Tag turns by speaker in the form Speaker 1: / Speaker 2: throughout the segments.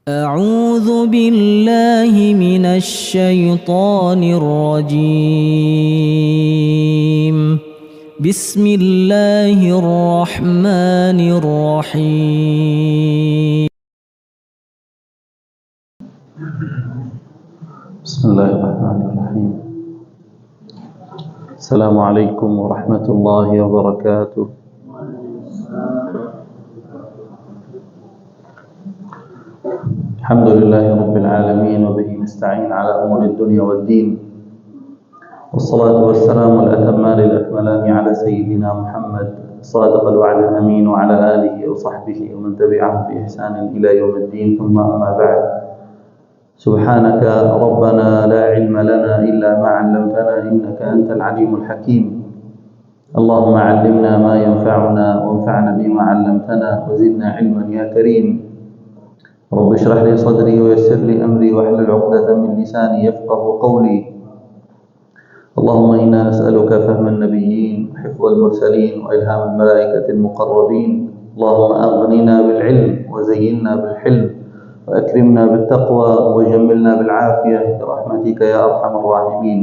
Speaker 1: أعوذ بالله من الشيطان الرجيم. بسم الله الرحمن الرحيم.
Speaker 2: بسم الله الرحمن الرحيم. السلام عليكم ورحمة الله وبركاته. الحمد لله رب العالمين، وبه نستعين على أمور الدنيا والدين، والصلاة والسلام الأتمان الأكملان على سيدنا محمد صادق الوعد الأمين، وعلى آله وصحبه ومن تبعهم بإحسان إلى يوم الدين. ثم أما بعد، سبحانك ربنا لا علم لنا إلا ما علمتنا إنك أنت العليم الحكيم. اللهم علمنا ما ينفعنا وانفعنا بما علمتنا وزدنا علما يا كريم. رب اشرح لي صدري ويسر لي أمري واحلل عقدة من لساني يفقه قولي. اللهم إنا نسألك فهم النبيين وحفظ المرسلين وإلهام الملائكة المقربين. اللهم أغننا بالعلم وزينا بالحلم وأكرمنا بالتقوى وجملنا بالعافية برحمتك يا أرحم الراحمين.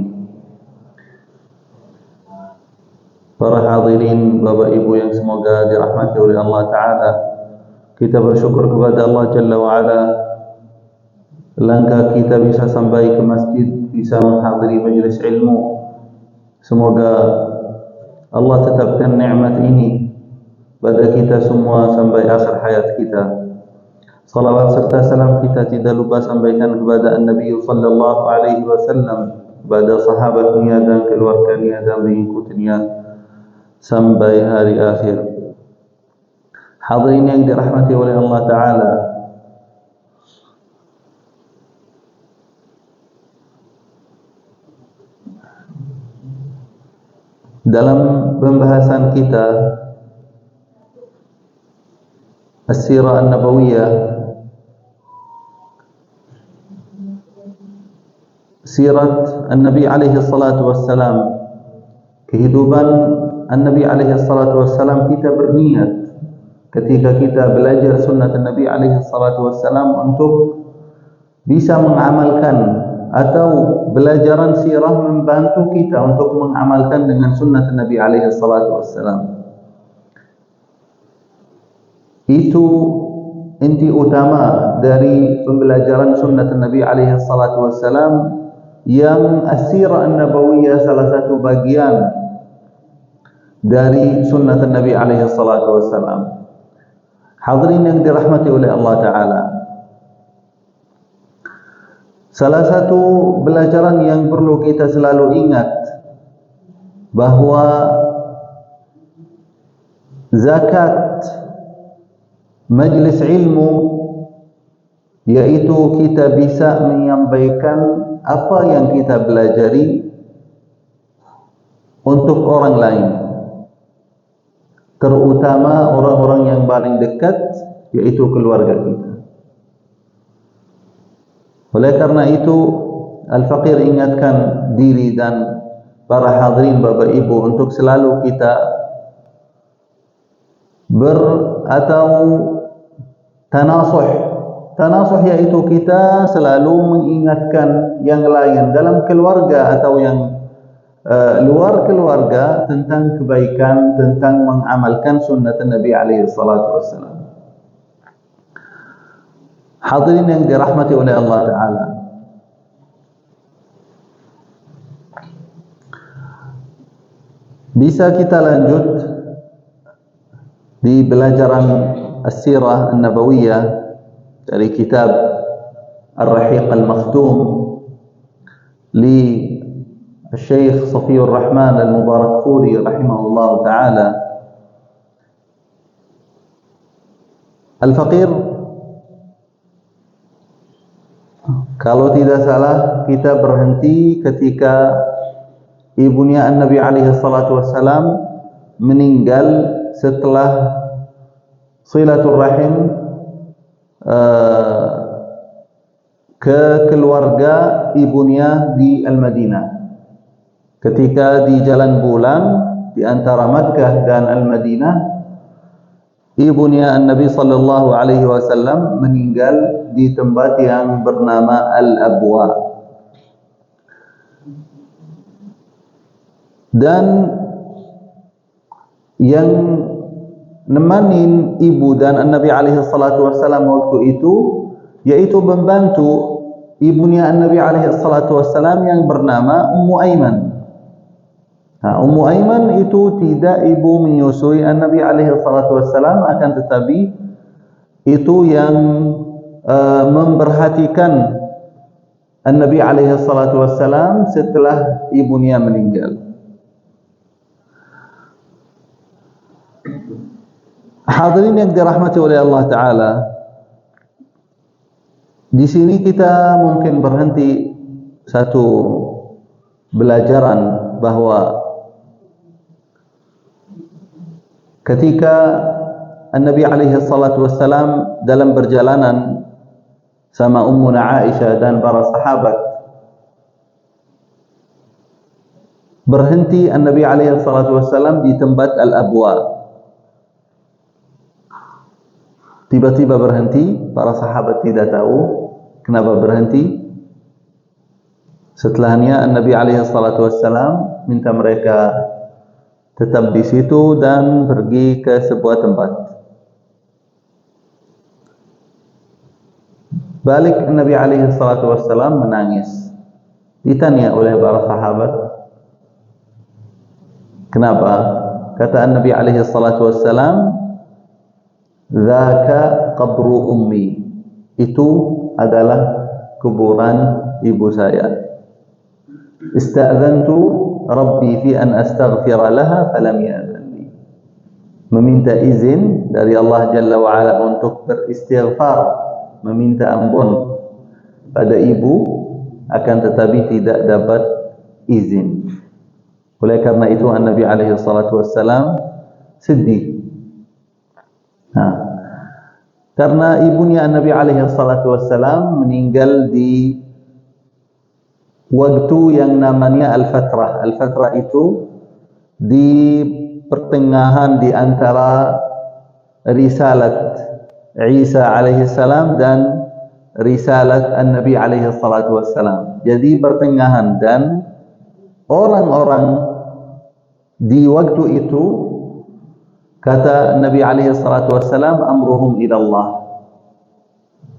Speaker 2: Para hadirin, Bapak Ibu yang semoga dirahmati oleh Allah Ta'ala, kita bersyukur kepada Allah Jalla wa'ala. Langkah kita bisa sampai ke masjid, bisa menghadiri majlis ilmu. Semoga Allah tetapkan nikmat ini pada kita semua sampai akhir hayat kita. Salawat serta salam kita tidak lupa sampaikan kepada Nabi sallallahu alaihi wasallam, kepada sahabatnya dan keluarganya dan pengikutnya sampai hari akhir. Hadirin yang dirahmati oleh Allah Ta'ala, dalam pembahasan kita As-Sirah An-Nabawiyah, sirat An-Nabi alaihi salatu wassalam, kehidupan An-Nabi alaihi salatu wassalam, kita berniat ketika kita belajar sunnah Nabi alaihi salatu wassalam untuk bisa mengamalkan, atau belajaran sirah membantu kita untuk mengamalkan dengan sunnah Nabi alaihi salatu wassalam. Itu inti utama dari pembelajaran sunnah Nabi alaihi salatu wassalam, yang as-sirah an-nabawiyah salah satu bagian dari sunnah Nabi alaihi salatu wassalam. Hadirin yang dirahmati oleh Allah Ta'ala, salah satu pelajaran yang perlu kita selalu ingat bahawa zakat majlis ilmu, yaitu kita bisa menyampaikan apa yang kita pelajari untuk orang lain, terutama orang-orang yang paling dekat, yaitu keluarga kita. Oleh karena itu, Al-Faqir ingatkan diri dan para hadirin Bapak Ibu untuk selalu kita atau tanasuh, yaitu kita selalu mengingatkan yang lain dalam keluarga atau yang luar keluarga tentang kebaikan, tentang mengamalkan sunnah Nabi alaihi salatu wassalam. Hadirin yang dirahmati oleh Allah Ta'ala, bisa kita lanjut di pelajaran As-Sirah An-Nabawiyah dari kitab Ar-Rahiq Al-Makhtum li Syekh Safiyur Rahman Al-Mubarakfuri rahimahullah ta'ala. Al-Faqir, kalau tidak salah kita berhenti ketika ibunya An-Nabi alaihi salatu wassalam meninggal setelah silatul rahim ke keluarga ibunya di Al-Madinah. Ketika di jalan pulang di antara Makkah dan Al-Madinah, ibunya Nabi sallallahu alaihi wasallam meninggal di tempat yang bernama Al-Abwa. Dan yang nemanin ibu dan Nabi alaihi salatu wasallam waktu itu yaitu membantu ibunya Nabi alaihi salatu wasallam yang bernama Ummu Aiman. Ummu Aiman itu tidak ibu menyusui Nabi alaihi salatu wasallam, akan tetapi itu yang memperhatikan Nabi alaihi salatu wasallam setelah ibunya meninggal. Hadirin yang dirahmati oleh Allah Ta'ala, di sini kita mungkin berhenti satu belajaran bahwa ketika Nabi alaihi salatu wassalam dalam perjalanan sama Ummuna Aisyah dan para sahabat, berhenti Nabi alaihi salatu wassalam di tempat Al-Abwa. Tiba-tiba berhenti, para sahabat tidak tahu kenapa berhenti. Setelahnya Nabi alaihi salatu wassalam minta mereka tetap di situ dan pergi ke sebuah tempat. Balik Nabi alaihi salatu wassalam menangis. Ditanya oleh para sahabat, kenapa? Kata Nabi alaihi salatu wassalam, "Dzaka qabru ummi." Itu adalah kuburan ibu saya. "Ista'dzantu Rabbi fi an astaghfira laha falam ya'zan li." Meminta izin dari Allah Jalla wa Ala untuk beristighfar, meminta ampun pada ibu, akan tetapi tidak dapat izin. Oleh karena itu Nabi alaihi salatu wassalam sedih. Karena ibunya Nabi alaihi salatu wassalam meninggal di waktu yang namanya Al-Fatrah. Al-Fatrah itu di pertengahan di antara risalat Isa alaihi salam dan risalat Nabi alaihi salatu wassalam. Jadi pertengahan, dan orang-orang di waktu itu, kata Nabi alaihi salatu wassalam, amruhum ila Allah.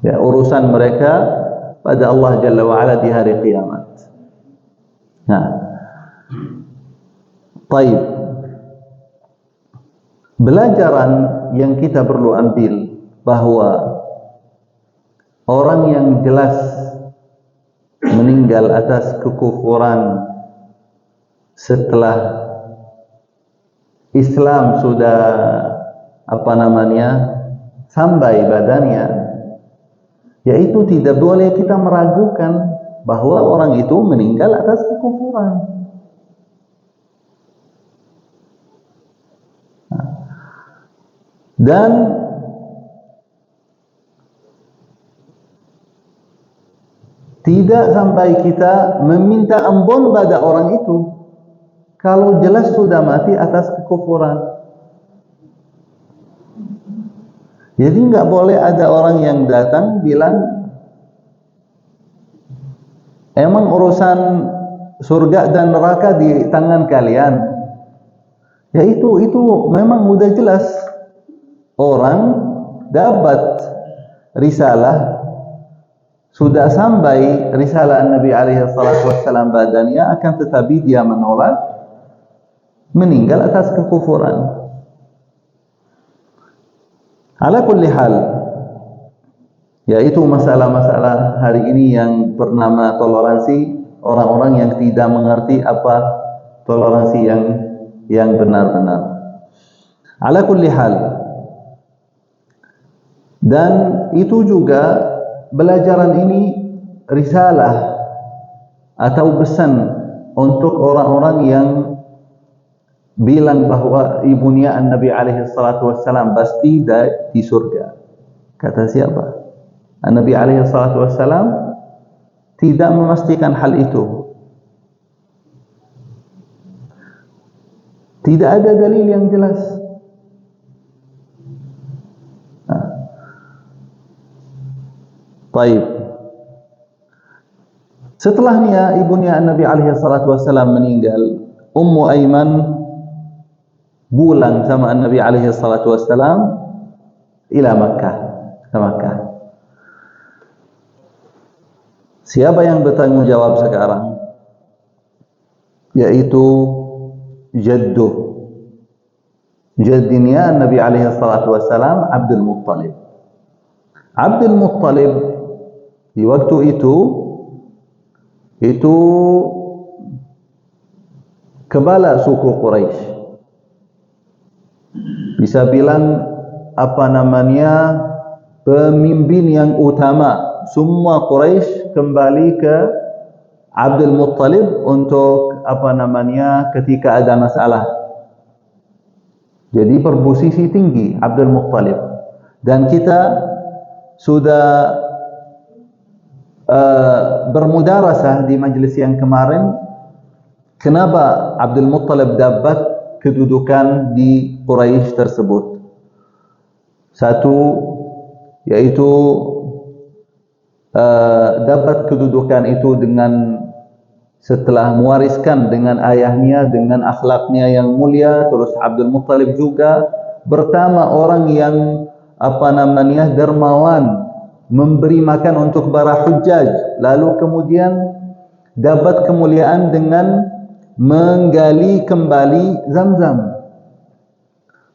Speaker 2: Ya, urusan mereka pada Allah Jalla wa Ala di hari kiamat. Baik. Belajaran yang kita perlu ambil bahwa orang yang jelas meninggal atas kekufuran setelah Islam sudah sampai badannya, yaitu tidak boleh kita meragukan bahwa orang itu meninggal atas kekufuran. Dan tidak sampai kita meminta ampun pada orang itu kalau jelas sudah mati atas kekufuran. Jadi enggak boleh ada orang yang datang bilang, emang urusan surga dan neraka di tangan kalian. Ya itu memang sudah jelas. Orang dapat risalah, sudah sampai risalah Nabi alaihi salatu wassalam badannya, akan tetapi dia menolak, meninggal atas kekufuran. Ala kulli hal, yaitu masalah-masalah hari ini yang bernama toleransi, orang-orang yang tidak mengerti apa toleransi yang benar-benar. Ala kulli hal, dan itu juga belajaran ini risalah atau pesan untuk orang-orang yang bilang bahwa ibunya Nabi alaihi salatu wassalam pasti di surga. Kata siapa? Nabi alaihi salatu wassalam tidak memastikan hal itu. Tidak ada dalil yang jelas. Taib. Setelahnya ibunya Nabi alaihi salatu wasallam meninggal, Ummu Aiman pulang sama Nabi alaihi salatu wasallam ila Makkah, ke Makkah. Siapa yang bertanggung jawab sekarang? Yaitu jaddinya Nabi alaihi salatu wasallam, Abdul Muttalib. Abdul Muttalib di waktu itu kepala suku Quraisy. Bisa bilang pemimpin yang utama. Semua Quraisy kembali ke Abdul Muttalib untuk ketika ada masalah. Jadi berposisi tinggi Abdul Muttalib. Dan kita sudah bermudarasah di majelis yang kemarin, kenapa Abdul Muttalib dapat kedudukan di Quraisy tersebut. Satu, yaitu dapat kedudukan itu dengan setelah mewariskan dengan ayahnya, dengan akhlaknya yang mulia. Terus Abdul Muttalib juga pertama orang yang dermawan, memberi makan untuk para hujjaj. Lalu kemudian dapat kemuliaan dengan menggali kembali Zamzam,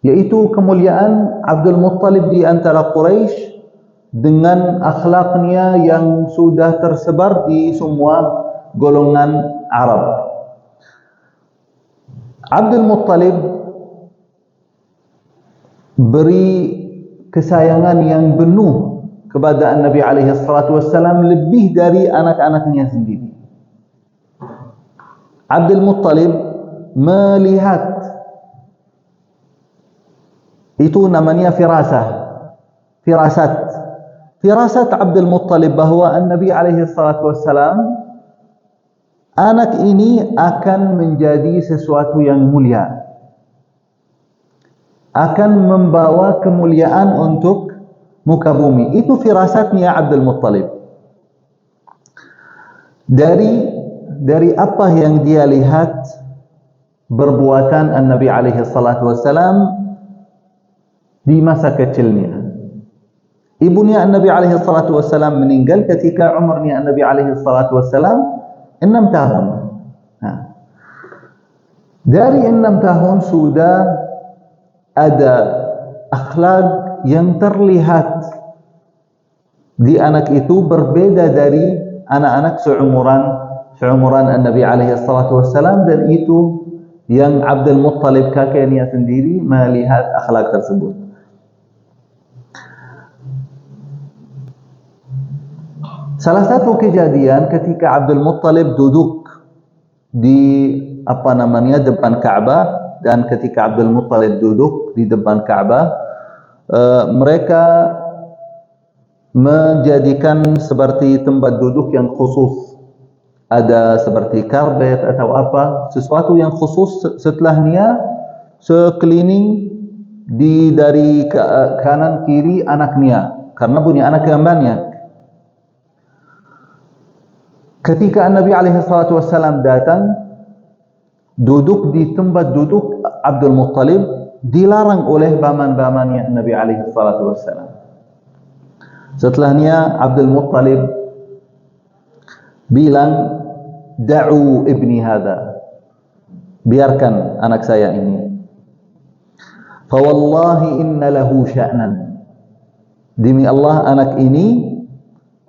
Speaker 2: yaitu kemuliaan Abdul Muttalib di antara Quraisy dengan akhlaknya yang sudah tersebar di semua golongan Arab. Abdul Muttalib beri kesayangan yang penuh kepada Nabi alaihi salatu wassalam, lebih dari anak-anaknya sendiri. Abdul Muttalib melihat, itu namanya firasat Abdul Muttalib bahwa Nabi alaihi salatu wassalam, anak ini akan menjadi sesuatu yang mulia, akan membawa kemuliaan untuk muka bumi. Itu firasatnya Abdul Muttalib. Dari apa yang dia lihat perbuatan Nabi alaihi salatu wassalam di masa kecilnya. Ibunya Nabi alaihi salatu wassalam meninggal ketika umurnya Nabi alaihi salatu wassalam 6 tahun. Dari 6 tahun sudah ada akhlak yang terlihat di anak itu berbeda dari anak-anak seumuran Nabi alaihi salatu wassalam, dan itu yang Abdul Muttalib kakeknya sendiri melihat akhlak tersebut. Salah satu kejadian ketika Abdul Muttalib duduk di depan Ka'bah, dan ketika Abdul Muttalib duduk di depan Ka'bah, mereka menjadikan seperti tempat duduk yang khusus. Ada seperti karbet atau sesuatu yang khusus. Setelahnya sekeliling dari kanan kiri anaknya, karena punya anak yang banyak. Ketika Nabi alaihi salatu wassalam datang, duduk di tempat duduk Abdul Muttalib, dilarang oleh paman-pamannya Nabi alaihi salatu wassalam. Setelahnya Abdul Muttalib bilang, "Da'u ibni hadha." Biarkan anak saya ini. Fa wallahi inna lahu sya'nan. Demi Allah, anak ini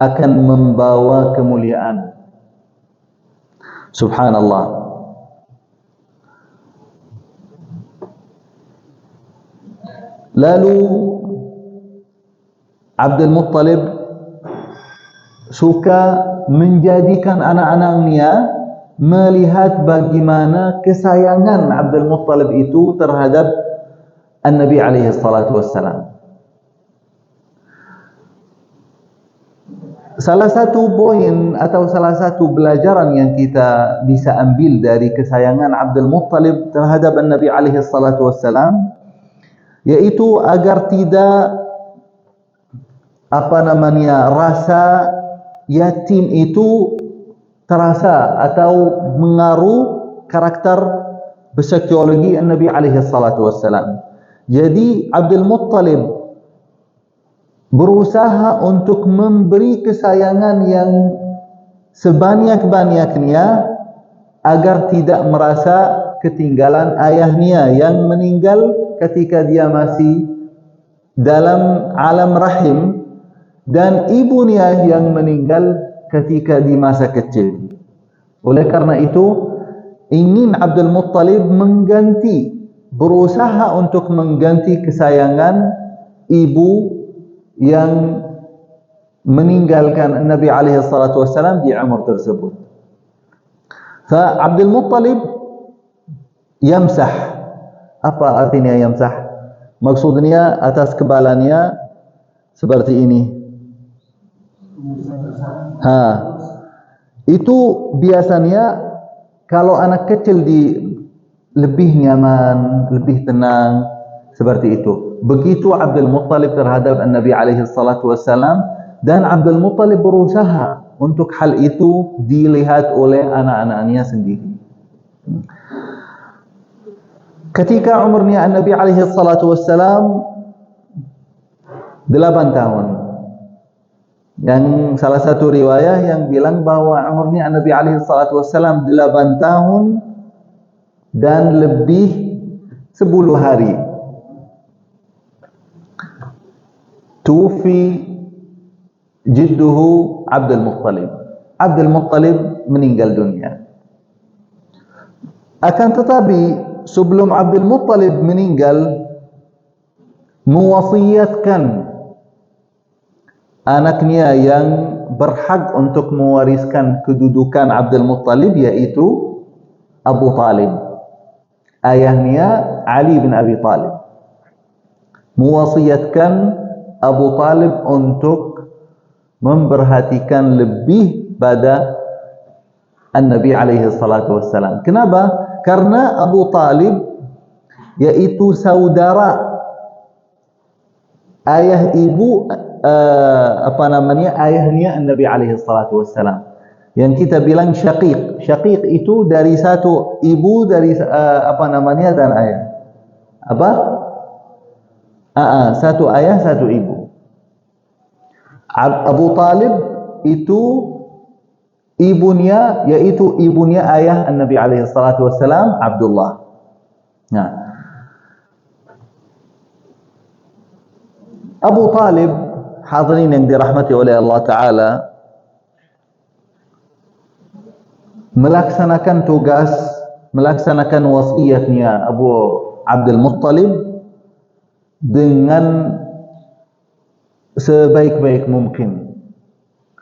Speaker 2: akan membawa kemuliaan. Subhanallah. Lalu Abdul Muttalib suka menjadikan anak-anaknya melihat bagaimana kesayangan Abdul Muttalib itu terhadap Nabi alaihi salatu wassalam. Salah satu poin atau salah satu pelajaran yang kita bisa ambil dari kesayangan Abdul Muttalib terhadap Nabi alaihi salatu wassalam, yaitu agar tidak rasa yatim itu terasa atau mengaruh karakter psikologi Nabi alaihi salatu wassalam. Jadi Abdul Muttalib berusaha untuk memberi kesayangan yang sebanyak-banyaknya agar tidak merasa ketinggalan ayahnya yang meninggal ketika dia masih dalam alam rahim dan ibunya yang meninggal ketika di masa kecil. Oleh karena itu ingin Abdul Muttalib berusaha untuk mengganti kesayangan ibu yang meninggalkan Nabi alaihi salatu wassalam di umur tersebut. Fa Abdul Muttalib yamsah. Apa artinya yamsah? Maksudnya atas kepalanya seperti ini. Itu biasanya kalau anak kecil lebih nyaman, lebih tenang seperti itu. Begitu Abdul Muttalib terhadap Nabi alaihi salatu wassalam, dan Abdul Muttalib berusaha untuk hal itu dilihat oleh anak-anaknya sendiri. Ketika umurnya Nabi alaihi salatu wassalam 8 tahun. Yang salah satu riwayah yang bilang bahwa umurnya Nabi alaihi salatu wassalam 8 tahun dan lebih 10 hari. Tufi jidduhu Abdul Muttalib. Abdul Muttalib meninggal dunia. Akan tetapi sebelum Abdul Muttalib meninggal, mewasiatkan anaknya yang berhak untuk mewariskan kedudukan Abdul Muttalib, yaitu Abu Talib, ayahnya Ali bin Abi Talib. Mewasiatkan Abu Talib untuk memperhatikan lebih pada Nabi alaihi salatu wassalam. Kenapa? Karena Abu Talib yaitu saudara ayah ibu ayahnya Nabi alaihi salatu wassalam, yang kita bilang syaqiq. Syaqiq itu dari satu ibu, dari dan ayah. Satu ayah, satu ibu. Abu Talib itu ibunya, yaitu ibunya ayah Nabi alaihi salatu wassalam, Abdullah. Nah, Abu Talib, hadirin yang dirahmati oleh Allah Ta'ala, melaksanakan tugas, melaksanakan wasiatnya Abu Abdul Muttalib dengan sebaik-baik mungkin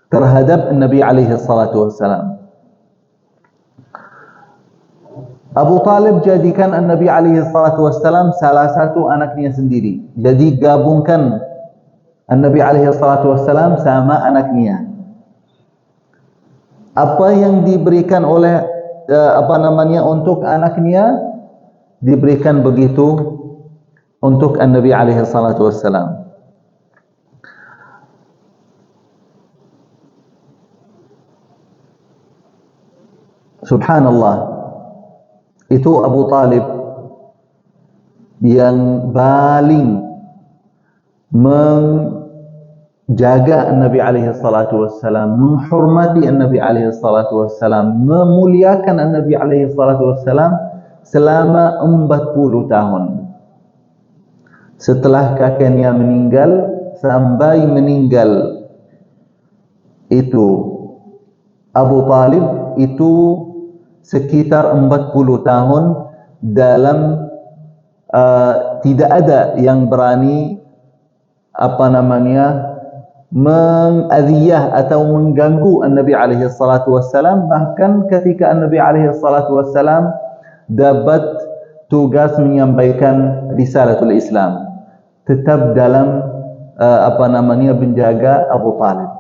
Speaker 2: terhadap Nabi alaihi salatu wassalam. Abu Talib jadikan Nabi alaihi salatu wassalam salah satu anaknya sendiri. Jadi gabungkan Nabi alaihi salatu wassalam sama anaknya. Apa yang diberikan oleh untuk anaknya, diberikan begitu untuk Nabi alaihi salatu wassalam. Subhanallah, itu Abu Talib yang paling menjaga Nabi alaihi salatu wassalam, menghormati Nabi alaihi salatu wassalam, memuliakan Nabi alaihi salatu wassalam selama 40 tahun. Setelah kakeknya meninggal sampai meninggal, itu Abu Talib itu sekitar 40 tahun dalam tidak ada yang berani mengadiyah atau mengganggu Nabi alaihi salatu wassalam. Bahkan ketika Nabi alaihi salatu wassalam dapat tugas menyampaikan risalatul Islam, tetap dalam menjaga Abu Talib.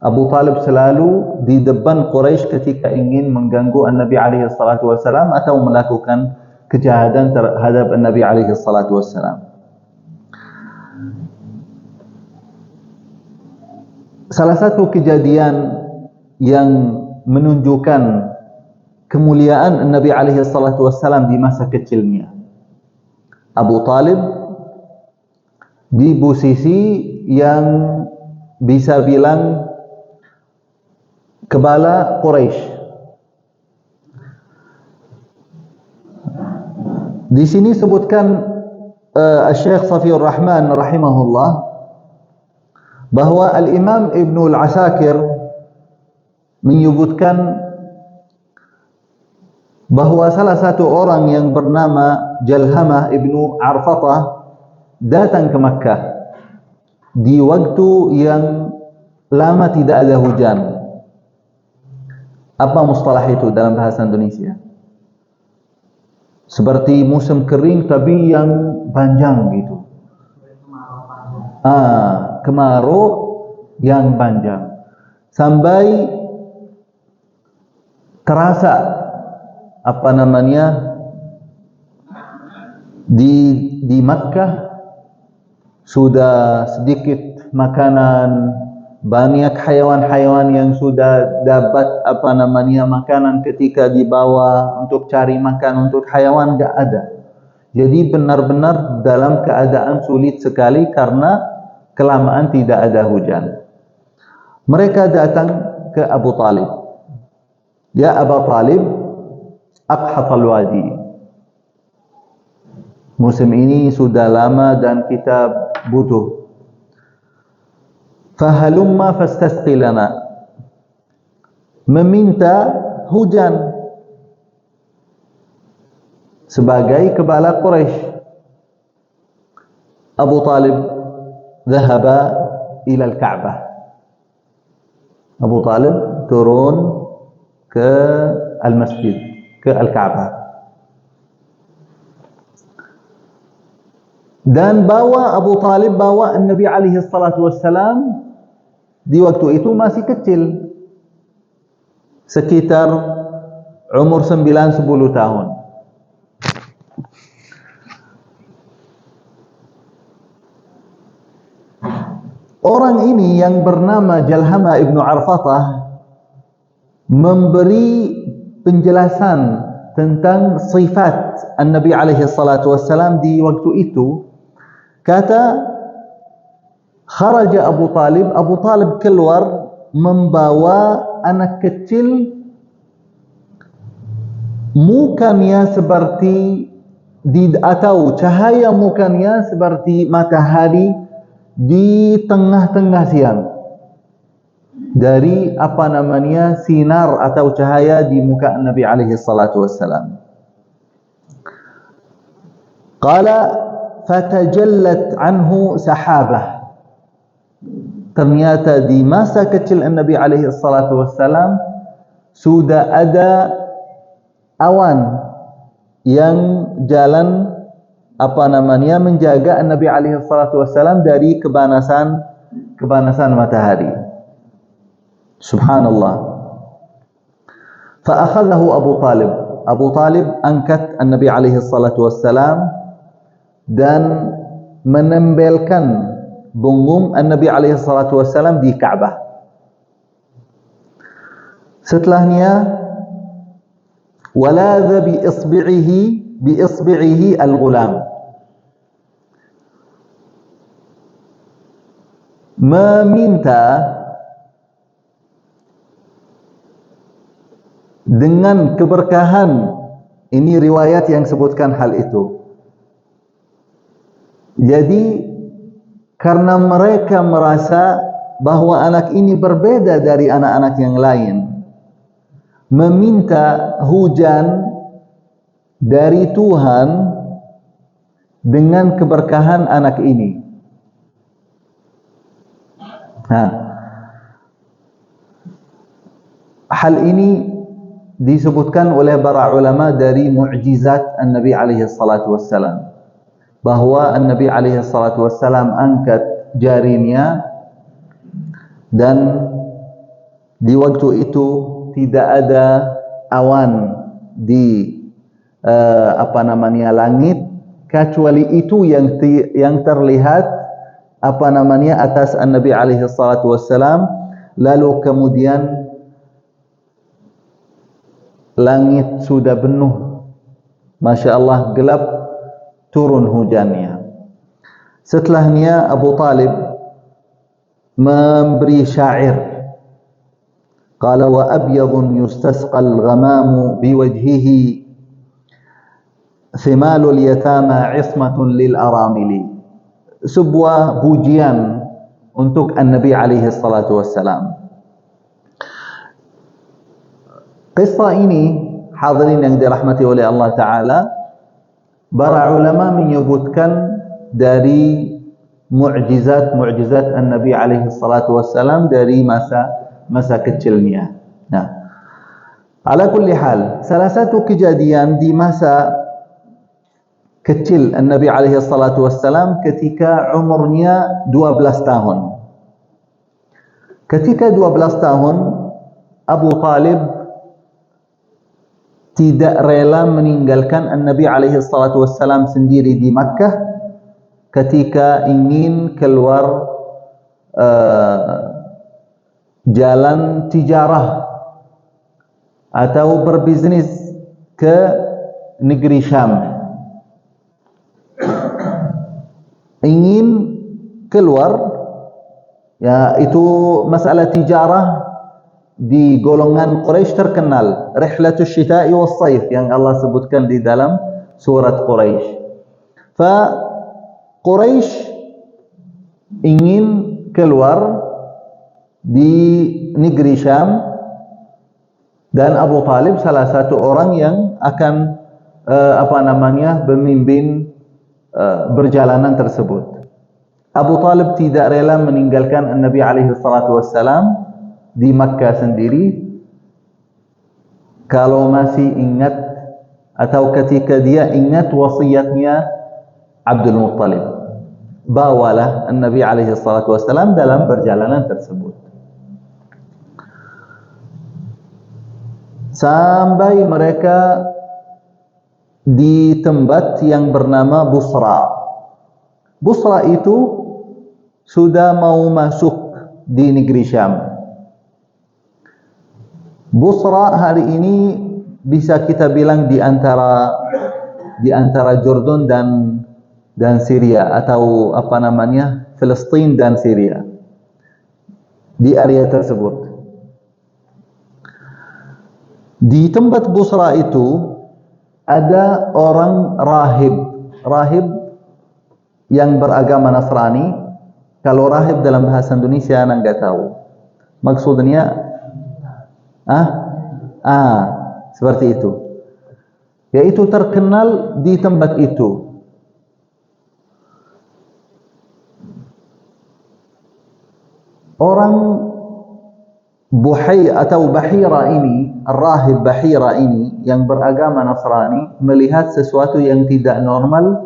Speaker 2: Abu Talib selalu di depan Quraisy ketika ingin mengganggu Nabi alaihi salatu wassalam atau melakukan kejahatan terhadap Nabi alaihi salatu wassalam. salah satu kejadian yang menunjukkan kemuliaan Nabi alaihi salatu wassalam di masa kecilnya. Abu Talib di posisi yang bisa bilang kepala Quraisy. Di sini sebutkan Syekh Safiur Rahman rahimahullah bahwa Al-Imam Ibnu Al-Asakir menyebutkan bahwa salah satu orang yang bernama Jalhamah Ibnu Arfatah datang ke Makkah di waktu yang lama tidak ada hujan. Apa mustalah itu dalam bahasa Indonesia? Seperti musim kering tapi yang panjang gitu. Kemarau yang panjang. Sampai terasa di Makkah sudah sedikit makanan, banyak haiwan-haiwan yang sudah dapat makanan ketika dibawa untuk cari makan untuk haiwan enggak ada. Jadi benar-benar dalam keadaan sulit sekali karena kelamaan tidak ada hujan. Mereka datang ke Abu Talib. Ya Abu Talib, aqhatal wadi. Musim ini sudah lama dan kita butuh. Fahalumma fastasqi lana. Meminta hujan sebagai kepala Quraisy. Abu Talib dhahaba ila al-Ka'bah. Abu Talib turun ke al-masjid, ke al-Ka'bah. Dan Abu Talib bawa Nabi alaihi salatu wassalam di waktu itu masih kecil, sekitar umur 9-10 tahun. Orang ini yang bernama Jalhamah Ibnu Arfatah memberi penjelasan tentang sifat Nabi alaihi salatu wassalam di waktu itu. Kata, kharaja Abu Talib keluar membawa anak kecil, mukanya seperti atau cahaya mukanya seperti matahari di tengah-tengah siang. Dari sinar atau cahaya di muka Nabi alaihi salatu wassalam. Qala fatajallat anhu sahabah. Ternyata di masa kecil Nabi alaihi salatu wassalam sudah ada awan yang jalan menjaga Nabi alaihi salatu wassalam dari kepanasan matahari. Subhanallah. Fa akhadhahu Abu Talib angkat Nabi alaihi salatu wassalam dan menempelkan punggung Nabi alaihi salatu wassalam di Ka'bah. Setelahnya waladha bi isbi'ihi al-ghulam, meminta dengan keberkahan. Ini riwayat yang sebutkan hal itu. Jadi karena mereka merasa bahwa anak ini berbeda dari anak-anak yang lain, meminta hujan dari Tuhan dengan keberkahan anak ini. Hal ini disebutkan oleh para ulama dari mukjizat Nabi alaihi salatu wassalam, bahwa Nabi alaihi salatu wassalam angkat jarinya dan di waktu itu tidak ada awan di langit, kecuali itu yang terlihat atas Nabi alaihi salatu wassalam
Speaker 3: lalu kemudian langit sudah penuh, Masya Allah, gelap, turun hujannya. Setelahnya Abu Talib memberi syair, qala wa abyadun yustasqal ghamamu biwajhihi thimalul yatama ismatun lil aramili. Sebuah pujian untuk An-Nabi alaihi salatu wassalam. Kisah ini, hadirin yang dirahmati oleh Allah Ta'ala, para ulama menyebutkan dari mu'jizat An-Nabi alaihi salatu wassalam dari masa kecilnya. Nah, ala kulli hal, salah satu kejadian di masa kecil An-Nabi alaihi salatu wassalam ketika umurnya 12 tahun. Ketika 12 tahun, Abu Talib tidak rela meninggalkan An-Nabi alaihi salatu wassalam sendiri di Makkah ketika ingin keluar jalan tijarah atau berbisnis ke negeri Syam. Ingin keluar, ya, itu masalah tijarah di golongan Quraisy terkenal, rihlatus syita'i was saif yang Allah sebutkan di dalam surat Quraisy. Quraisy ingin keluar di negeri Syam dan Abu Talib salah satu orang yang akan memimpin berjalanan tersebut. Abu Talib tidak rela meninggalkan An-Nabi alaihi salatu wassalam di Makkah sendiri. Kalau masih ingat atau ketika dia ingat wasiatnya Abdul Muttalib, bawalah An-Nabi alaihi salatu wassalam dalam perjalanan tersebut sampai mereka di tempat yang bernama Busra. Busra itu sudah mau masuk di negeri Syam. Busra hari ini bisa kita bilang di antara Jordan dan Syria, atau Palestina dan Syria, di area tersebut. Di tempat Busra itu ada orang rahib yang beragama Nasrani. Kalau rahib dalam bahasa Indonesia anda enggak tahu maksudnya. Seperti itu. Yaitu terkenal di tempat itu. Orang Buhay atau Bahira ini, rahib Bahira ini yang beragama Nasrani, melihat sesuatu yang tidak normal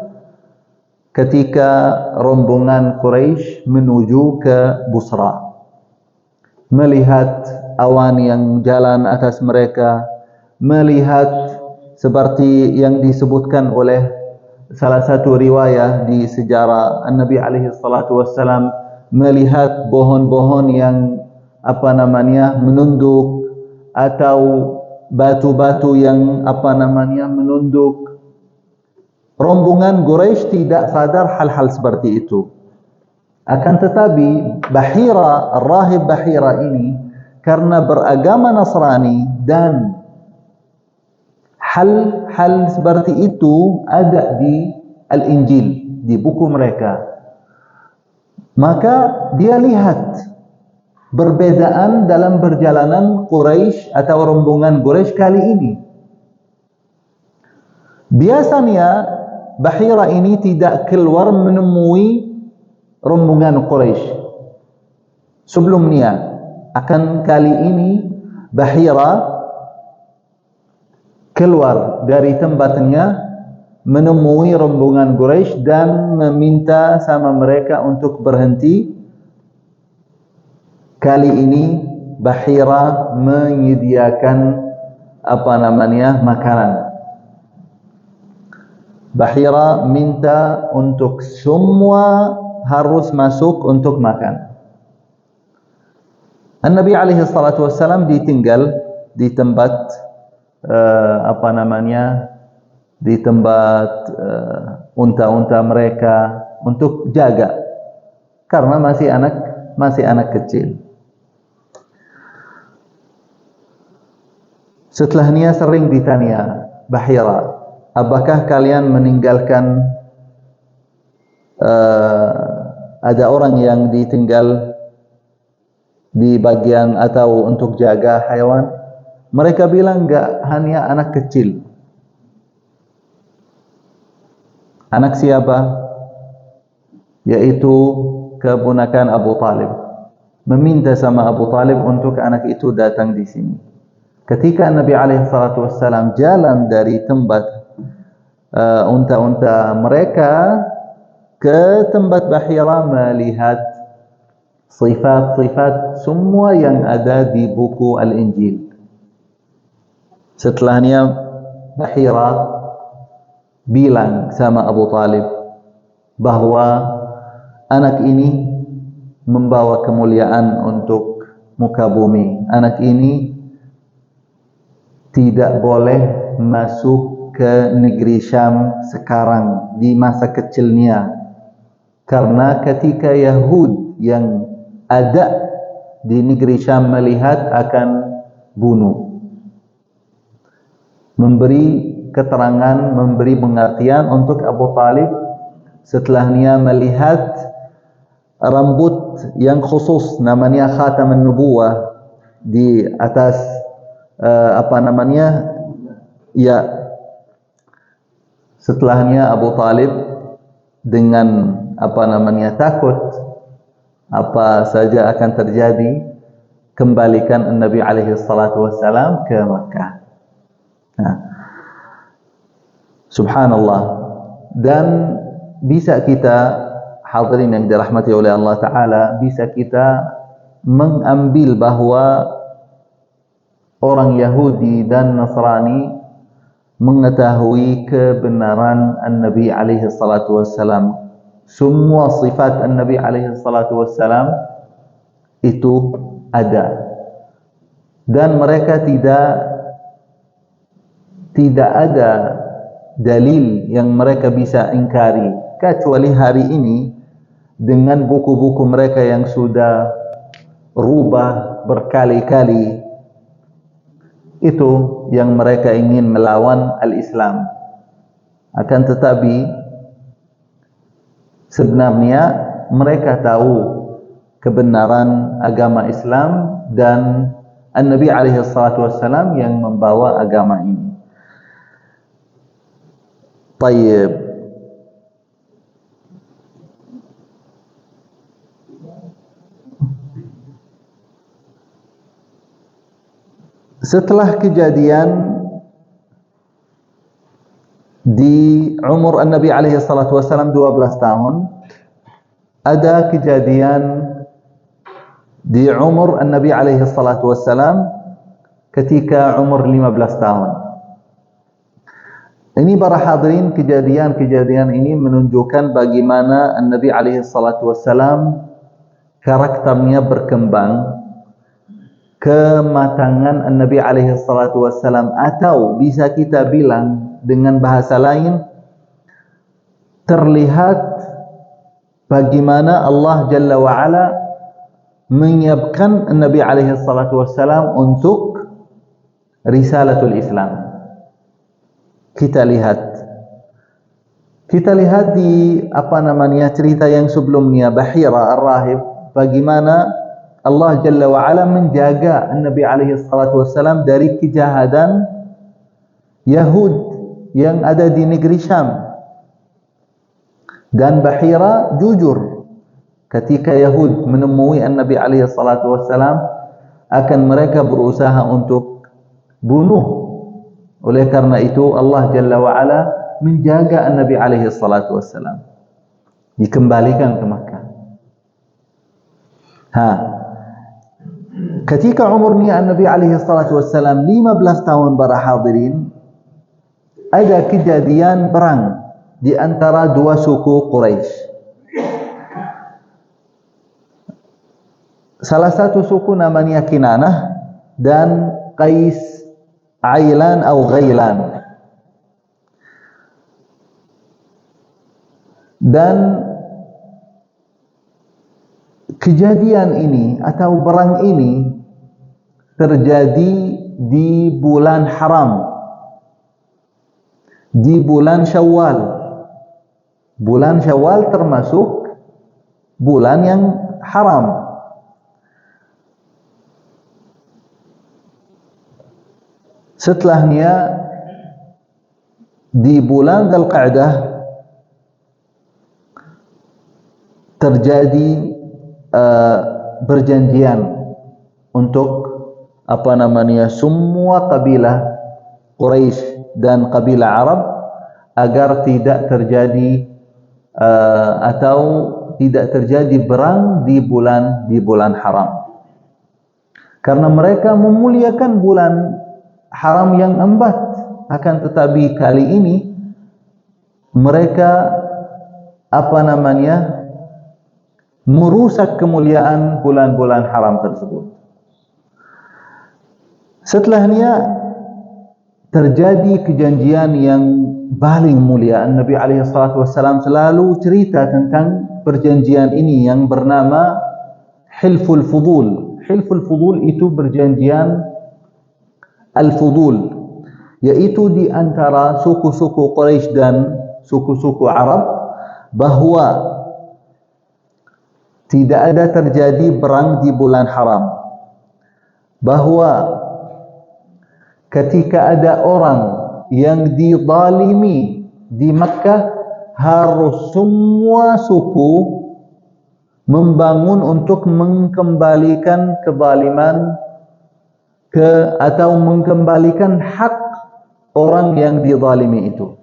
Speaker 3: ketika rombongan Quraisy menuju ke Busra. Melihat awan yang jalan atas mereka, melihat seperti yang disebutkan oleh salah satu riwayah di sejarah An-Nabi alaihi salatu wassalam, melihat pohon-pohon yang menunduk atau batu-batu yang menunduk. Rombongan Quraisy tidak sadar hal-hal seperti itu. Akan tetapi Bahira, rahib Bahira ini karena beragama Nasrani dan hal-hal seperti itu ada di Al-Injil, di buku mereka, maka dia lihat perbedaan dalam perjalanan Quraisy atau rombongan Quraisy kali ini. Biasanya Bahira ini tidak keluar menemui rombongan Quraisy sebelumnya. Akan kali ini Bahira keluar dari tempatnya menemui rombongan Quraisy dan meminta sama mereka untuk berhenti. Kali ini Bahira menyediakan makanan. Bahira minta untuk semua harus masuk untuk makan. An-Nabi alaihi salatu wassalam ditinggal di tempat di tempat unta-unta mereka untuk jaga karena masih anak kecil. Setelahnya sering ditanya, Bahira, apakah kalian meninggalkan ada orang yang ditinggal di bagian atau untuk jaga hewan? Mereka bilang enggak, hanya anak kecil. Anak siapa? Yaitu keponakan Abu Talib. Meminta sama Abu Talib untuk anak itu datang di sini. Ketika Nabi alaihi salatu wassalam jalan dari tempat unta-unta mereka ke tempat Bahira, melihat sifat-sifat semua yang ada di buku Al-Injil. Setelahnya Bahira bilang sama Abu Talib bahwa anak ini membawa kemuliaan untuk muka bumi. Anak ini tidak boleh masuk ke negeri Syam sekarang di masa kecilnya, karena ketika Yahud yang ada di negeri Syam melihat akan bunuh. Memberi keterangan, memberi pengertian untuk Abu Talib. Setelahnya melihat rambut yang khusus namanya Khataman Nubuwah di atas setelahnya Abu Talib dengan takut apa saja akan terjadi, kembalikan Nabi alaihi salatu wassalam ke Makkah. Subhanallah. Dan bisa kita, hadirin yang dirahmati oleh Allah Ta'ala, bisa kita mengambil bahwa orang Yahudi dan Nasrani mengetahui kebenaran An-Nabi alaihi salatu wassalam. Semua sifat An-Nabi alaihi salatu wassalam itu ada. Dan mereka tidak ada dalil yang mereka bisa ingkari, kecuali hari ini dengan buku-buku mereka yang sudah rubah berkali-kali. Itu yang mereka ingin melawan al-Islam. Akan tetapi sebenarnya mereka tahu kebenaran agama Islam dan An-Nabi alaihi salatu wassalam yang membawa agama ini. Tayyib. Setelah kejadian di umur An-Nabi alaihi salatu wassalam 12 tahun, ada kejadian di umur An-Nabi alaihi salatu wassalam ketika umur 15 tahun. Ini para hadirin, kejadian-kejadian ini menunjukkan bagaimana An-Nabi alaihi salatu wassalam karakternya berkembang, kematangan An-Nabi alaihi salatu wassalam, atau bisa kita bilang dengan bahasa lain, terlihat bagaimana Allah Jalla wa'ala menyiapkan An-Nabi alaihi salatu wassalam untuk risalatul Islam. Kita lihat di cerita yang sebelumnya, Bahira Ar-Rahib, bagaimana Allah Jalla wa'ala menjaga An-Nabi alaihi salatu wassalam dari kejahatan Yahud yang ada di negeri Syam. Dan Bahira jujur ketika Yahud menemui An-Nabi alaihi salatu wassalam, akan mereka berusaha untuk bunuh. Oleh karena itu Allah Jalla wa'ala menjaga An-Nabi alaihi salatu wassalam, dikembalikan ke Makkah. Ketika umurnya An-Nabi alaihi salatu wassalam 15 tahun para hadirin, ada kejadian perang di antara dua suku Quraisy. salah satu suku namanya Kinanah dan Qais Ailan atau Ghailan. Dan kejadian ini atau perang ini terjadi di bulan haram, di bulan Syawal. Bulan Syawal termasuk bulan yang haram. Setelahnya di bulan Dzulqa'dah terjadi perjanjian untuk semua kabilah Quraisy dan kabilah Arab agar tidak terjadi atau tidak terjadi perang di bulan haram, karena mereka memuliakan bulan haram yang 4. Akan tetapi kali ini mereka merusak kemuliaan bulan-bulan haram tersebut. Setelahnya terjadi kejadian yang paling mulia. Nabi SAW selalu cerita tentang perjanjian ini yang bernama Hilful Fudul. Hilful Fudul itu perjanjian Al-Fudul, yaitu di antara suku-suku Quraisy dan suku-suku Arab, bahwa tidak ada terjadi perang di bulan haram, bahwa ketika ada orang yang dizalimi di Makkah, harus semua suku membangun untuk mengembalikan kezaliman atau mengembalikan hak orang yang dizalimi itu.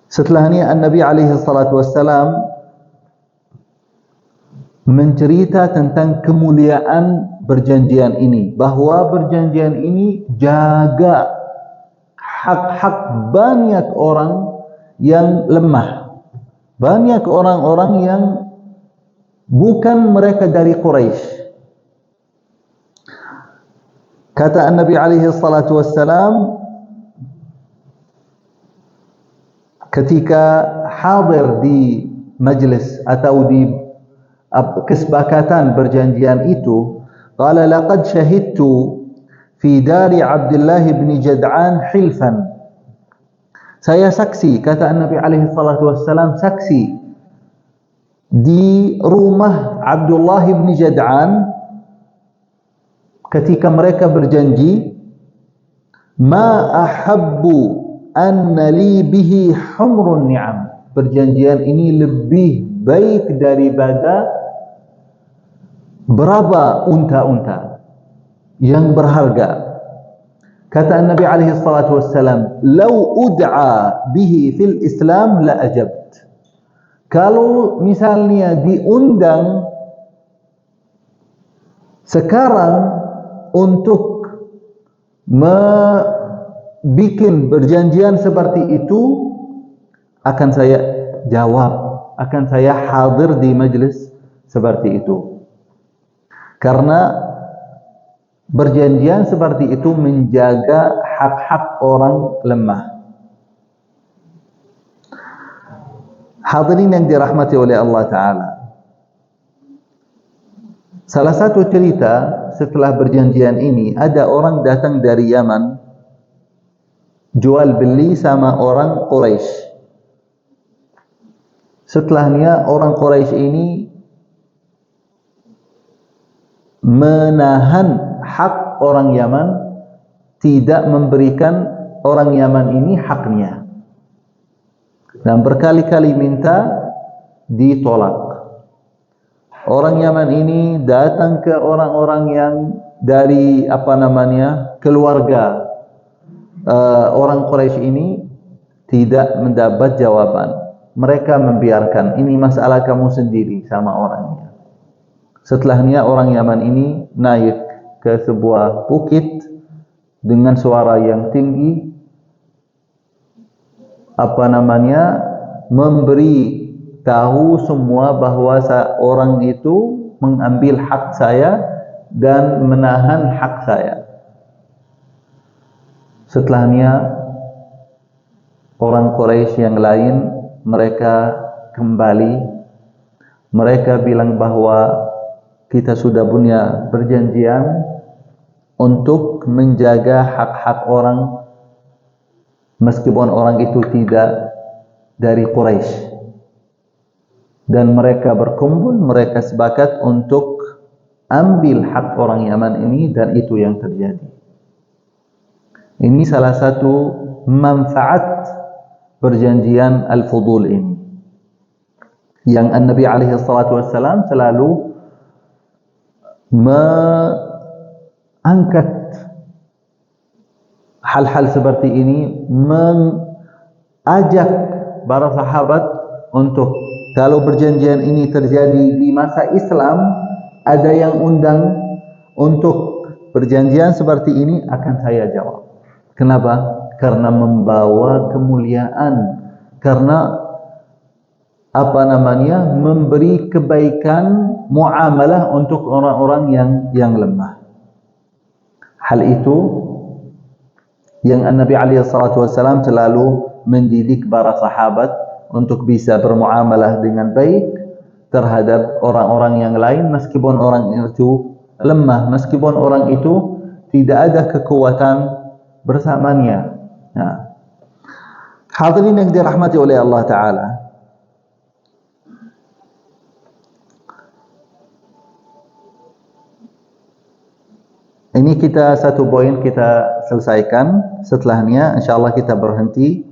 Speaker 3: Setelahnya Nabi SAW mencerita tentang kemuliaan perjanjian ini, bahwa perjanjian ini jaga hak-hak banyak orang yang lemah, banyak orang-orang yang bukan mereka dari Quraisy. Kata Nabi SAW ketika hadir di majlis atau di kesepakatan perjanjian itu, qala laqad syahidtu fi dari Abdullah bin Jad'an hilfan. Saya saksi, kata Nabi SAW, saksi di rumah Abdullah bin Jad'an ketika mereka berjanji, ma ahabbu anna li bihi humrun ni'am. Perjanjian ini lebih baik daripada berapa unta-unta yang berharga. Kata Nabi SAW, "Lau ud'a bihi fil Islam la ajabt." Kalau misalnya diundang sekarang untuk bikin perjanjian seperti itu, akan saya jawab, akan saya hadir di majlis seperti itu. Karena perjanjian seperti itu menjaga hak-hak orang lemah. Hadirin yang dirahmati oleh Allah Ta'ala, salah satu cerita setelah perjanjian ini, ada orang datang dari Yaman jual beli sama orang Quraisy. Setelahnya orang Quraisy ini menahan hak orang Yaman, tidak memberikan orang Yaman ini haknya, dan berkali-kali minta ditolak. Orang Yaman ini datang ke orang-orang yang dari keluarga orang Quraisy ini, tidak mendapat jawaban. Mereka membiarkan, ini masalah kamu sendiri sama orangnya. Setelahnya orang Yaman ini naik ke sebuah bukit dengan suara yang tinggi, memberi tahu semua bahawa orang itu mengambil hak saya dan menahan hak saya. Setelahnya orang Quraisy yang lain mereka kembali, mereka bilang bahawa kita sudah punya perjanjian untuk menjaga hak-hak orang meskipun orang itu tidak dari Quraisy. Dan mereka berkumpul, mereka sepakat untuk ambil hak orang Yaman ini, dan itu yang terjadi. Ini salah satu manfaat perjanjian Al-Fudul ini, yang An-Nabi alaihi salatu wassalam selalu mengangkat hal-hal seperti ini, mengajak para sahabat untuk kalau perjanjian ini terjadi di masa Islam, ada yang undang untuk perjanjian seperti ini, akan saya jawab. Kenapa? Karena membawa kemuliaan, karena memberi kebaikan muamalah untuk orang-orang yang lemah. Hal itu yang Nabi alaihi salatu wasallam selalu mendidik para sahabat untuk bisa bermuamalah dengan baik terhadap orang-orang yang lain, meskipun orang itu lemah, meskipun orang itu tidak ada kekuatan bersamanya. Nah, hadirin yang dirahmati oleh Allah Ta'ala, ini kita satu poin kita selesaikan. Setelahnya insyaallah kita berhenti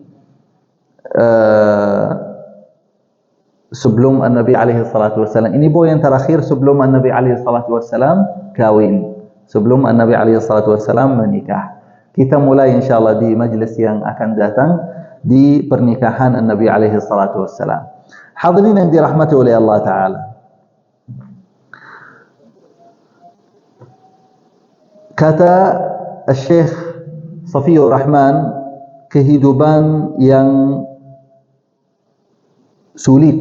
Speaker 3: sebelum Nabi alaihi salatu wasallam. Ini poin terakhir sebelum Nabi alaihi salatu wasallam kawin, sebelum Nabi alaihi salatu wasallam menikah. Kita mulai insyaallah di majlis yang akan datang di pernikahan Nabi alaihi salatu wasallam. Hadirin yang dirahmati oleh Allah Ta'ala, kata Syekh Safiyur Rahman, kehidupan yang sulit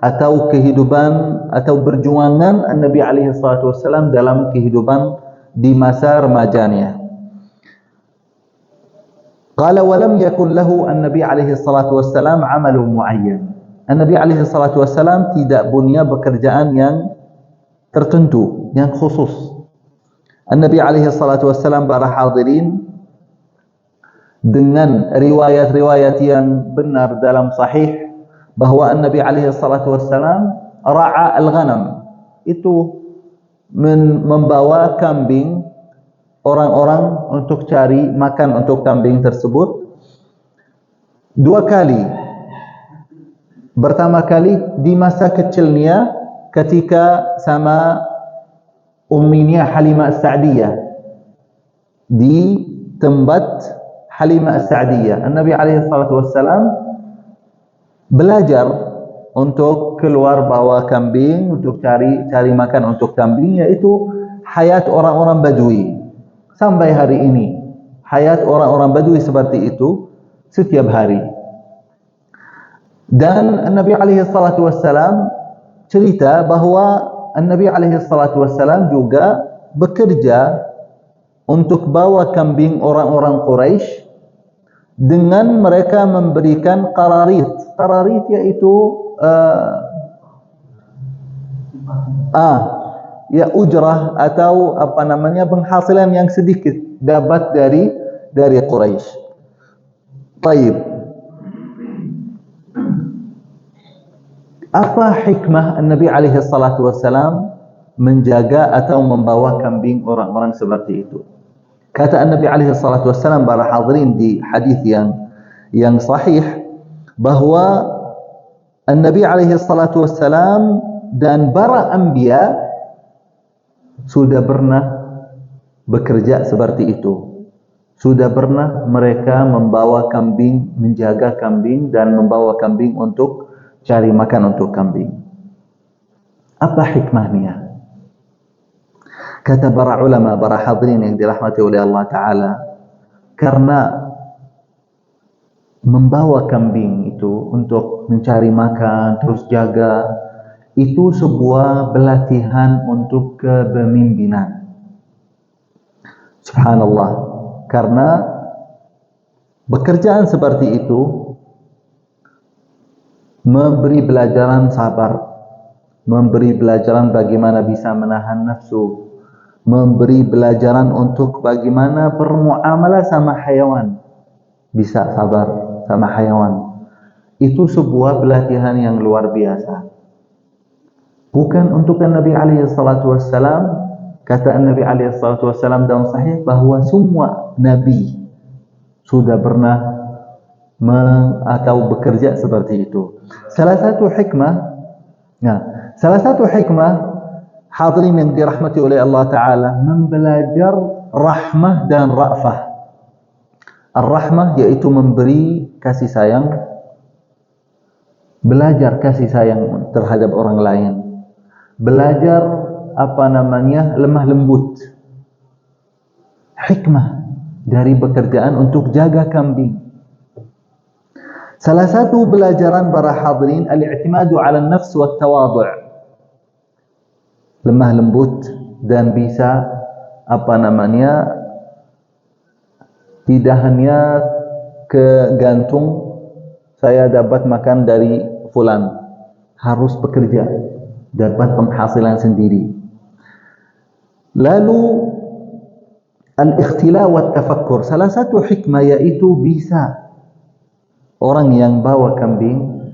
Speaker 3: atau kehidupan atau perjuangan Nabi alaihi salatu wasallam dalam kehidupan di masa remajanya. Qala wa lam yakun lahu an-nabi alaihi salatu wasallam amalun muayyan. An-nabi alaihi salatu wasallam tidak punya pekerjaan yang tertentu, yang khusus. An-nabi alaihi salatu wasallam, para hadirin, dengan riwayat-riwayat yang benar dalam sahih bahwa An-Nabi alaihi salatu wassalam ra'a al-ghanam, itu membawa kambing orang-orang untuk cari makan untuk kambing tersebut 2 kali. Pertama kali di masa kecilnya ketika sama umminya Halimah As-Sa'diyah, di tempat Halimah As-Sa'diyah, An-Nabi alaihi salatu wassalam belajar untuk keluar bawa kambing untuk cari makan untuk kambing, yaitu hayat orang-orang Badui. Sampai hari ini hayat orang-orang Badui seperti itu setiap hari. Dan An-Nabi alaihi salatu wassalam cerita bahawa An-Nabi alaihi salatu wassalam juga bekerja untuk bawa kambing orang-orang Quraisy dengan mereka memberikan qararit. Qararit yaitu ujrah atau penghasilan yang sedikit dapat dari Quraisy. Baik. Apa hikmah Nabi alaihi salatu wassalam menjaga atau membawa kambing orang-orang seperti itu? Kata Nabi alaihi salatu wassalam, para hadirin, di hadis yang sahih, bahwa Nabi alaihi salatu wassalam dan para anbiya sudah pernah bekerja seperti itu. Sudah pernah mereka membawa kambing, menjaga kambing, dan membawa kambing untuk cari makan untuk kambing. Apa hikmahnya? Kata para ulama, para hadirin yang dirahmati oleh Allah Ta'ala, karena membawa kambing itu untuk mencari makan, terus jaga, itu sebuah pelatihan untuk kepemimpinan. Subhanallah, karena pekerjaan seperti itu memberi pelajaran sabar, memberi pelajaran bagaimana bisa menahan nafsu, memberi pelajaran untuk bagaimana bermuamalah sama hayawan, bisa sabar sama hayawan. Itu sebuah pelatihan yang luar biasa. Bukan untuk Nabi alaihi salatu wassalam, kata Nabi alaihi salatu wassalam dalam sahih bahwa semua nabi sudah pernah atau bekerja seperti itu. Salah satu hikmah hadirin yang dirahmati oleh Allah Ta'ala, membelajar rahmah dan ra'fah. Ar-rahmah yaitu memberi kasih sayang, belajar kasih sayang terhadap orang lain, belajar lemah lembut. Hikmah dari pekerjaan untuk jaga kambing. Salah satu pelajaran para hadirin al-i'timadu 'ala an-nafs wa at-tawadhu'. Lemah lembut dan bisa tidak hanya kegantung saya dapat makan dari fulan, harus bekerja, dapat penghasilan sendiri. Lalu al-ikhtila wa tafakkur, salah satu hikmah yaitu bisa orang yang bawa kambing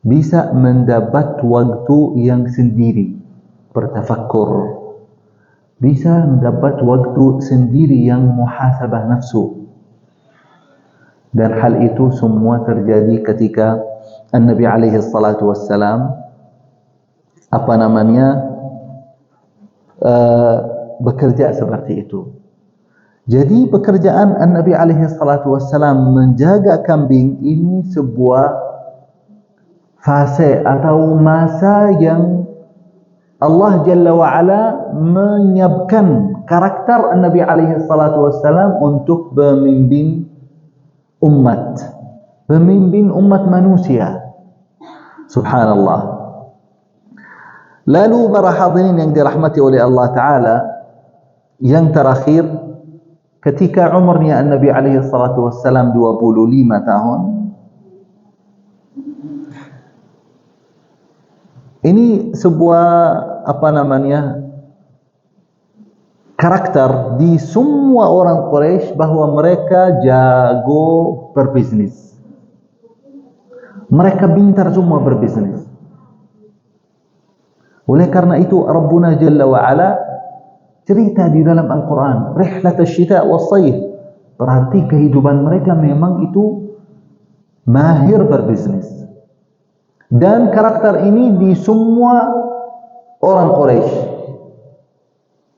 Speaker 3: bisa mendapat waktu yang sendiri bertafakkur, bisa mendapat waktu sendiri yang muhasabah nafsu. Dan hal itu semua terjadi ketika Nabi alaihi salatu wassalam bekerja seperti itu. Jadi pekerjaan Nabi alaihi salatu wassalam menjaga kambing ini sebuah fase atau masa yang Allah Jalla wa'ala menyiapkan karakter Nabi alaihi salatu wassalam untuk memimpin umat manusia. Subhanallah. Lalu para hadirin yang dirahmati oleh Allah Ta'ala, yang terakhir, ketika umurnya Nabi alaihi salatu wassalam 25 tahun, ini sebuah karakter di semua orang Quraisy bahwa mereka jago berbisnis. Mereka pintar semua berbisnis. Oleh karena itu Rabbuna Jalla wa'ala cerita di dalam Al-Quran, Rihlat Ash-Shita' was-Sayf. Berarti kehidupan mereka memang itu mahir berbisnis. Dan karakter ini di semua orang Quraisy,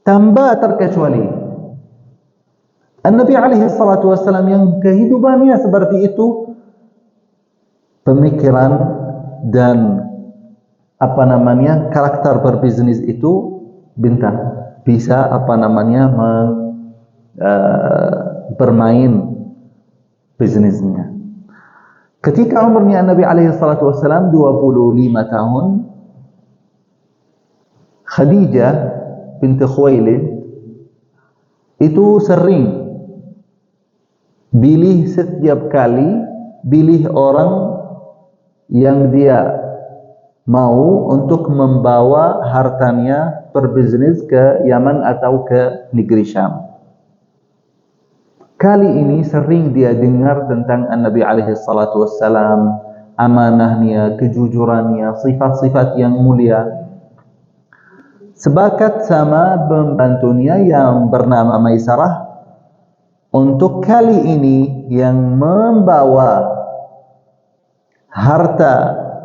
Speaker 3: tanpa terkecuali. Nabi alaihi salatu wassalam yang kehidupannya seperti itu, pemikiran dan karakter berbisnis itu bintang, bisa bermain bisnisnya. Ketika umurnya Nabi alaihi salatu wassalam 25 tahun, Khadijah binti Khuwailid itu sering setiap kali pilih orang yang dia mau untuk membawa hartanya berbisnis ke Yaman atau ke negeri Syam. Kali ini sering dia dengar tentang Nabi alaihi salatu wassalam, amanahnya, kejujurannya, sifat-sifat yang mulia. Sepakat sama pembantunya yang bernama Maisarah untuk kali ini yang membawa harta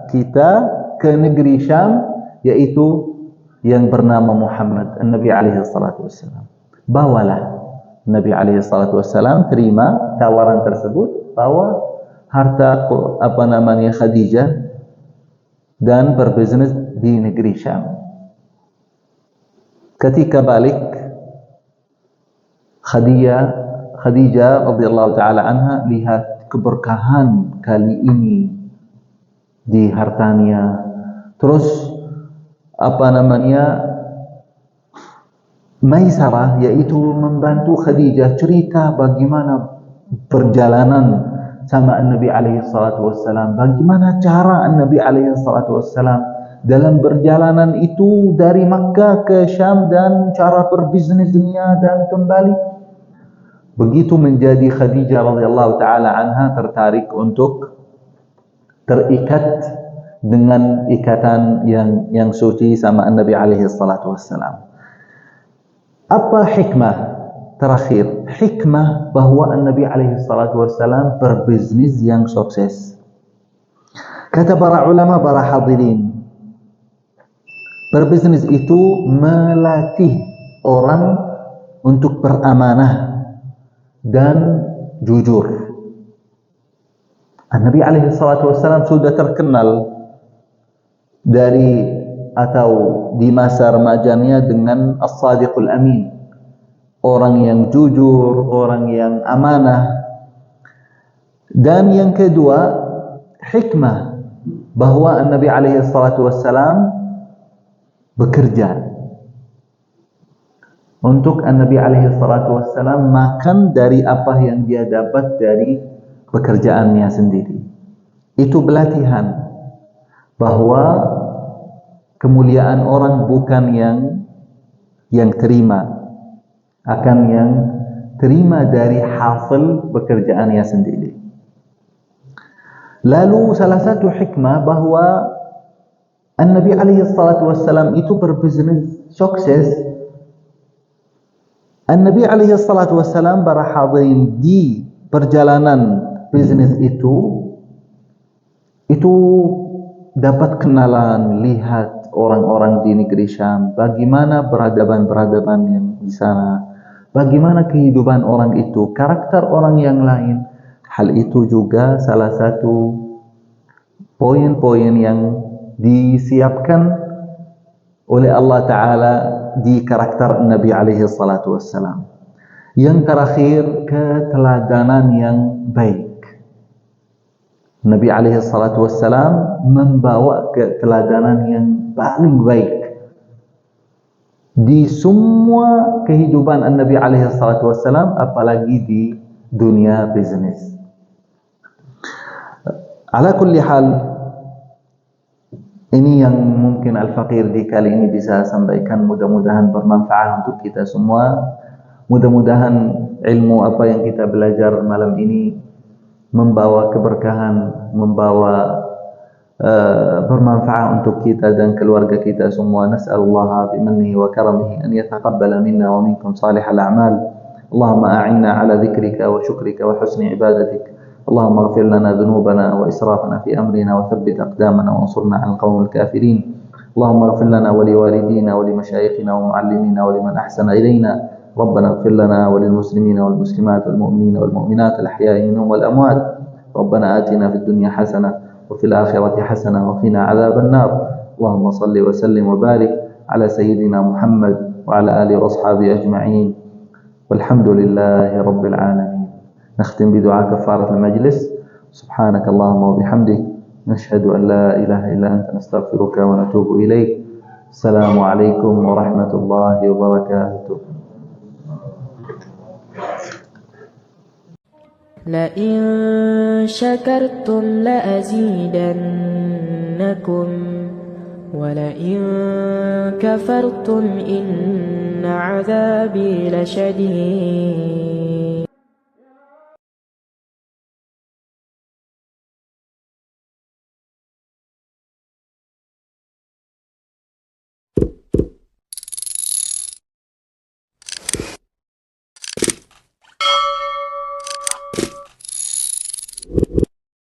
Speaker 3: kita ke negeri Syam, yaitu yang bernama Muhammad, Nabi alaihi salatu wassalam. Bawalah. Nabi alaihi salatu wassalam terima tawaran tersebut, bawa harta Khadijah dan berbisnis di negeri Syam. Ketika balik, Khadijah radhiyallahu taala anha lihat keberkahan kali ini di hartanya. Terus Maisarah, yaitu membantu Khadijah, cerita bagaimana perjalanan sama Nabi alaihi salatu wassalam, bagaimana cara Nabi alaihi salatu wassalam dalam perjalanan itu dari Makkah ke Syam dan cara berbisnisnya dan kembali. Begitu menjadi Khadijah radhiyallahu taala anha tertarik untuk terikat dengan ikatan yang suci sama Nabi alaihi salatu wassalam. Apa hikmah? Terakhir, hikmah bahwa Nabi alaihi salatu wassalam berbisnis yang sukses. Kata para ulama, para hadirin, berbisnis itu melatih orang untuk beramanah dan jujur. Nabi alaihi salatu wassalam sudah terkenal di masa remajanya dengan as-sadiqul amin, orang yang jujur, orang yang amanah. Dan yang kedua, hikmah bahwa Nabi alaihi salatu wassalam bekerja. Untuk Nabi alaihi salatu wassalam makan dari apa yang dia dapat dari pekerjaannya sendiri. Itu pelatihan bahwa kemuliaan orang bukan yang terima, akan yang terima dari hasil pekerjaannya sendiri. Lalu salah satu hikmah bahwa Nabi alaihi salatu wassalam itu berbisnis sukses. Nabi alaihi salatu wassalam, para hadirin, di perjalanan bisnis itu dapat kenalan, lihat orang-orang di negeri Syam, bagaimana peradaban-peradaban yang di sana, bagaimana kehidupan orang itu, karakter orang yang lain. Hal itu juga salah satu poin-poin yang disiapkan oleh Allah Ta'ala di karakter Nabi alaihi salatu wassalam. Yang terakhir, keteladanan yang baik. Nabi alaihi salatu wassalam membawa keteladanan yang paling baik di semua kehidupan Nabi alaihi salatu wassalam, apalagi di dunia bisnis. Ala kulli hal, ini yang mungkin Al-Faqir di kali ini bisa sampaikan. Mudah-mudahan bermanfaat untuk kita semua. Mudah-mudahan ilmu apa yang kita belajar malam ini membawa keberkahan, membawa bermanfaat untuk kita dan keluarga kita semua. Nas'alullah bimannihi wa karamihi an yataqabbala minna wa minkum salihal a'mal. Allahumma a'inna ala dzikrika wa syukrika wa husni ibadatik. Allahumma ighfir lana dhunubana wa israfana fi amrina wa thabbit aqdamana wa ansurna 'alal qawmil kafirin. Allahumma ighfir lana wa liwalidina wa limashayikhina wa mu'allimina wa liman ahsana ilayna. ربنا اغفر لنا وللمسلمين والمسلمات والمؤمنين والمؤمنات الأحياء منهم والأموات. ربنا آتنا في الدنيا حسنة وفي الآخرة حسنة وقنا عذاب النار. اللهم صل وسلم وبارك على سيدنا محمد وعلى آله وأصحابه أجمعين والحمد لله رب العالمين. نختم بدعاء كفارة المجلس. سبحانك اللهم وبحمدك نشهد أن لا إله إلا أنت نستغفرك ونتوب إليك. السلام عليكم ورحمة الله وبركاته.
Speaker 4: لئن شكرتم لأزيدنكم ولئن كفرتم إن عذابي لشديد